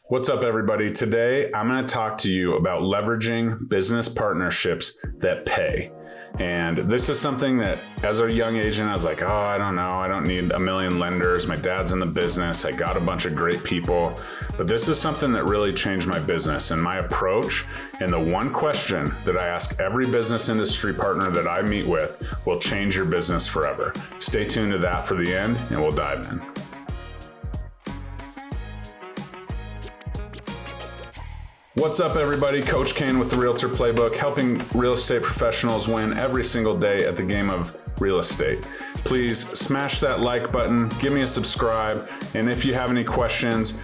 What's up, everybody? Today, I'm going to talk to you about leveraging business partnerships that pay. And this is something that as a young agent, I was like, I don't know. I don't need a million lenders. My dad's in the business. I got a bunch of great people. But this is something that really changed my business and my approach. And the one question that I ask every business industry partner that I meet with will change your business forever. Stay tuned to that for the end, and we'll dive in. What's up, everybody? Coach Kane with the Realtor Playbook, helping real estate professionals win every single day at the game of real estate. Please smash that like button, give me a subscribe, and if you have any questions,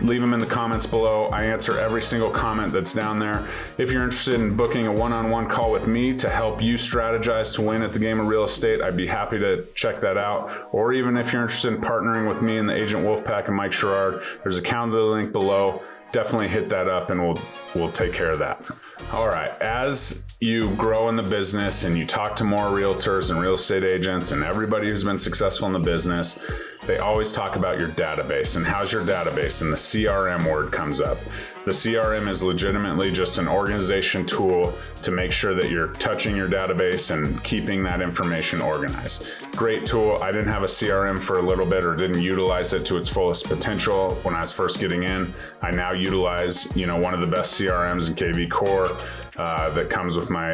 leave them in the comments below. I answer every single comment that's down there. If you're interested in booking a one-on-one call with me to help you strategize to win at the game of real estate, I'd be happy to check that out. Or even if you're interested in partnering with me and the Agent Wolfpack and Mike Sherrard, there's a calendar link below. Definitely hit that up and we'll take care of that. All right, as you grow in the business and you talk to more realtors and real estate agents and everybody who's been successful in the business, they always talk about your database and how's your database, and the CRM word comes up. The CRM is legitimately just an organization tool to make sure that you're touching your database and keeping that information organized. Great tool. I didn't have a CRM for a little bit or didn't utilize it to its fullest potential when I was first getting in. I now utilize, one of the best CRMs in KVCORE that comes with my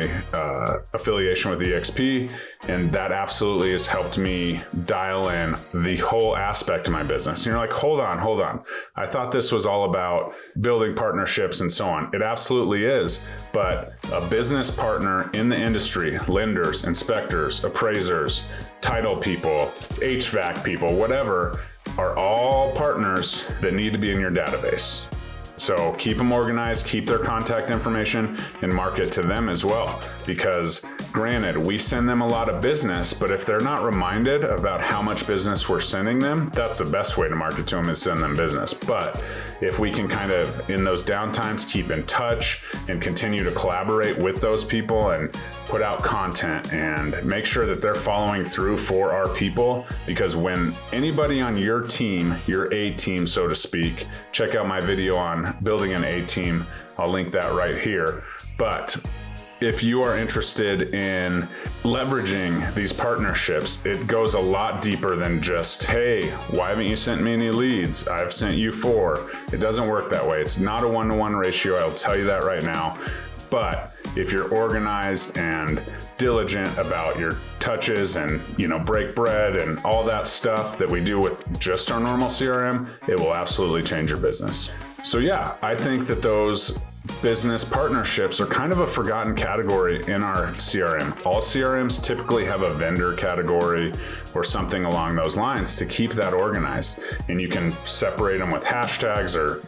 affiliation with EXP, and that absolutely has helped me dial in the whole aspect of my business. And you're like, hold on. I thought this was all about building partnerships and so on. It absolutely is, but a business partner in the industry, lenders, inspectors, appraisers, title people, HVAC people, whatever, are all partners that need to be in your database. So keep them organized, keep their contact information, and market to them as well. Because granted, we send them a lot of business, but if they're not reminded about how much business we're sending them, that's the best way to market to them, is send them business. But if we can kind of, in those downtimes, keep in touch and continue to collaborate with those people and put out content and make sure that they're following through for our people, because when anybody on your team, your A team, so to speak, check out my video on building an A team. I'll link that right here. But if you are interested in leveraging these partnerships, it goes a lot deeper than just, hey, why haven't you sent me any leads? I've sent you 4. It doesn't work that way. It's not a 1-to-1 ratio. I'll tell you that right now. But if you're organized and diligent about your touches and, break bread and all that stuff that we do with just our normal CRM, it will absolutely change your business. So yeah, I think that those business partnerships are kind of a forgotten category in our CRM. All CRMs typically have a vendor category or something along those lines to keep that organized. And you can separate them with hashtags or,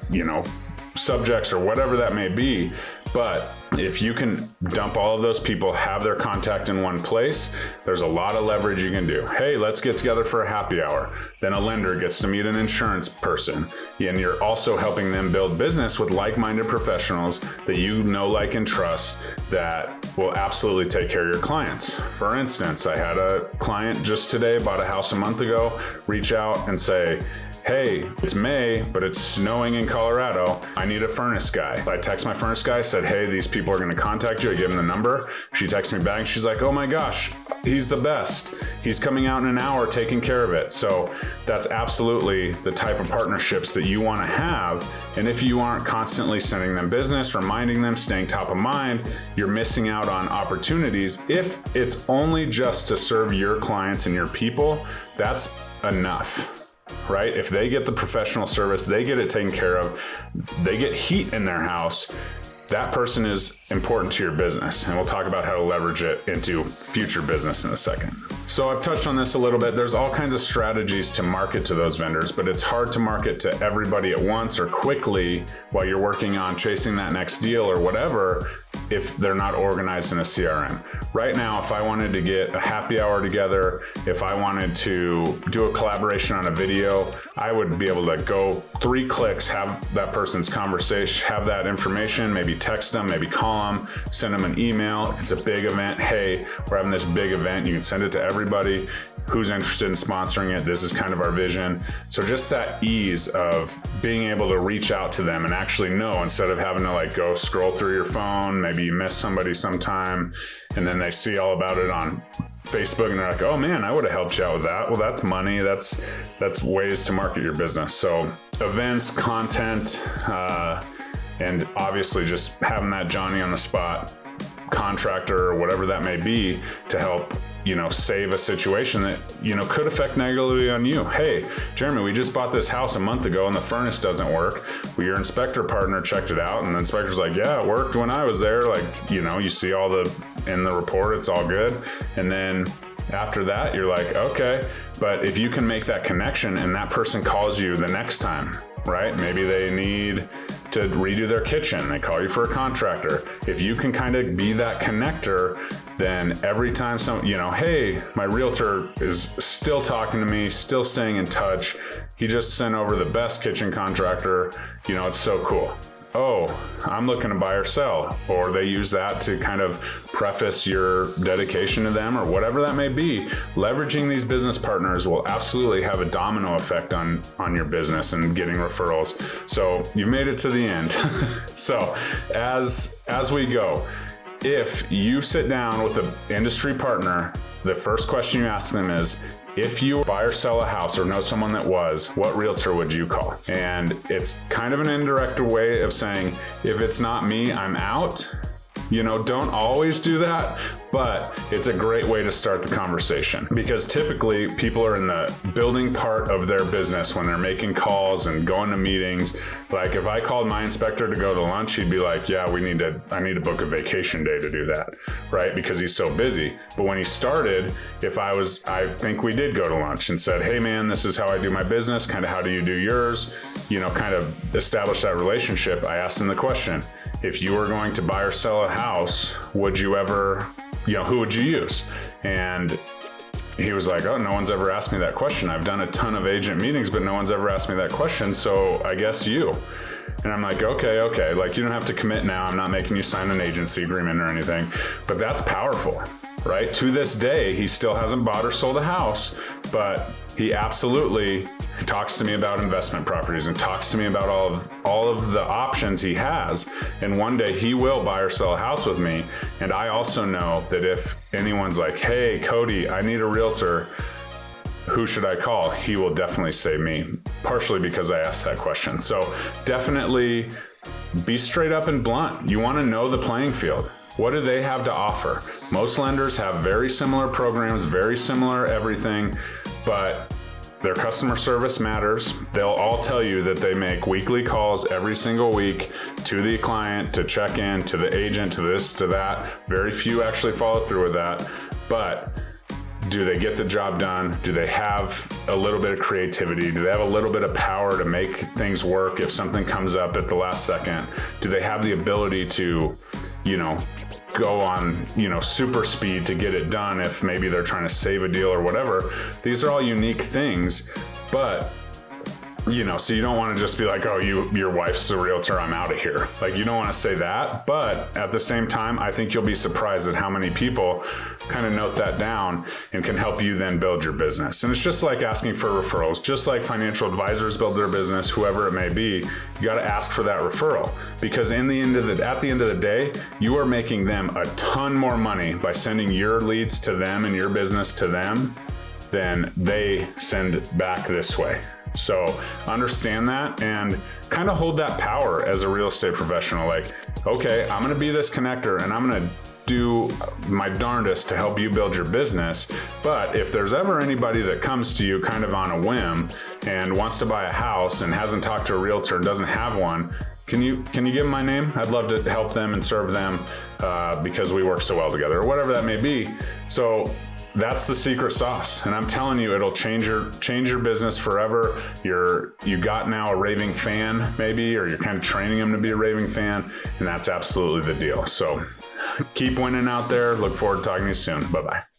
subjects or whatever that may be. But if you can dump all of those people, have their contact in one place, there's a lot of leverage you can do. Hey, let's get together for a happy hour. Then a lender gets to meet an insurance person. And you're also helping them build business with like-minded professionals that you know, like, and trust that will absolutely take care of your clients. For instance, I had a client just today, bought a house a month ago, reach out and say, hey, it's May, but it's snowing in Colorado. I need a furnace guy. I text my furnace guy, said, hey, these people are going to contact you. I give him the number. She texts me back and she's like, oh my gosh, he's the best. He's coming out in an hour, taking care of it. So that's absolutely the type of partnerships that you want to have. And if you aren't constantly sending them business, reminding them, staying top of mind, you're missing out on opportunities. If it's only just to serve your clients and your people, that's enough. Right? If they get the professional service, they get it taken care of, they get heat in their house, that person is important to your business. And we'll talk about how to leverage it into future business in a second. So I've touched on this a little bit. There's all kinds of strategies to market to those vendors, but it's hard to market to everybody at once or quickly while you're working on chasing that next deal or whatever. if they're not organized in a CRM. Right now, if I wanted to get a happy hour together, if I wanted to do a collaboration on a video, I would be able to go 3 clicks, have that person's conversation, have that information, maybe text them, maybe call them, send them an email. If it's a big event, hey, we're having this big event, you can send it to everybody who's interested in sponsoring it. This is kind of our vision. So just that ease of being able to reach out to them and actually know, instead of having to like go scroll through your phone, maybe you miss somebody sometime and then they see all about it on Facebook and they're like, oh man, I would have helped you out with that. Well, that's money. That's ways to market your business. So events, content, and obviously just having that Johnny on the spot contractor or whatever that may be to help, save a situation that, could affect negatively on you. Hey, Jeremy, we just bought this house a month ago and the furnace doesn't work. Well, your inspector partner checked it out and the inspector's like, yeah, it worked when I was there. Like, you see all in the report, it's all good. And then after that, you're like, okay. But if you can make that connection and that person calls you the next time, right? Maybe they need to redo their kitchen. They call you for a contractor. If you can kind of be that connector, then every time hey, my realtor is still talking to me, still staying in touch. He just sent over the best kitchen contractor. It's so cool. Oh, I'm looking to buy or sell. Or they use that to kind of preface your dedication to them or whatever that may be. Leveraging these business partners will absolutely have a domino effect on your business and getting referrals. So you've made it to the end. So as we go, if you sit down with an industry partner, the first question you ask them is, if you buy or sell a house or know someone that was, what realtor would you call? And it's kind of an indirect way of saying, if it's not me, I'm out. Don't always do that, but it's a great way to start the conversation, because typically people are in the building part of their business when they're making calls and going to meetings. Like if I called my inspector to go to lunch, he'd be like, yeah, I need to book a vacation day to do that, right? Because he's so busy. But when he started, I think we did go to lunch and said, hey man, this is how I do my business. Kind of how do you do yours? Kind of establish that relationship. I asked him the question, if you were going to buy or sell a house, would you ever, who would you use? And he was like, oh, no one's ever asked me that question. I've done a ton of agent meetings, but no one's ever asked me that question. So I guess you. And I'm like, okay. Like, you don't have to commit now. I'm not making you sign an agency agreement or anything, but that's powerful, right? To this day, he still hasn't bought or sold a house, but he absolutely talks to me about investment properties and talks to me about all of the options he has. And one day he will buy or sell a house with me. And I also know that if anyone's like, hey, Cody, I need a realtor, who should I call? He will definitely say me, partially because I asked that question. So definitely be straight up and blunt. You want to know the playing field. What do they have to offer? Most lenders have very similar programs, very similar everything, but their customer service matters. They'll all tell you that they make weekly calls every single week to the client, to check in, to the agent, to this, to that. Very few actually follow through with that. But do they get the job done? Do they have a little bit of creativity? Do they have a little bit of power to make things work if something comes up at the last second? Do they have the ability to, go on, super speed to get it done if maybe they're trying to save a deal or whatever? These are all unique things, but so you don't want to just be like, oh, your wife's a realtor, I'm out of here. Like, you don't want to say that, but at the same time, I think you'll be surprised at how many people kind of note that down and can help you then build your business. And it's just like asking for referrals, just like financial advisors build their business, whoever it may be, you got to ask for that referral, because at the end of the day, you are making them a ton more money by sending your leads to them and your business to them than they send back this way. So understand that and kind of hold that power as a real estate professional. Like, okay, I'm going to be this connector and I'm going to do my darndest to help you build your business. But if there's ever anybody that comes to you kind of on a whim and wants to buy a house and hasn't talked to a realtor and doesn't have one, can you give them my name? I'd love to help them and serve them because we work so well together, or whatever that may be. So that's the secret sauce. And I'm telling you, it'll change your business forever. You got now a raving fan maybe, or you're kind of training them to be a raving fan. And that's absolutely the deal. So Keep winning out there. Look forward to talking to you soon. Bye-bye.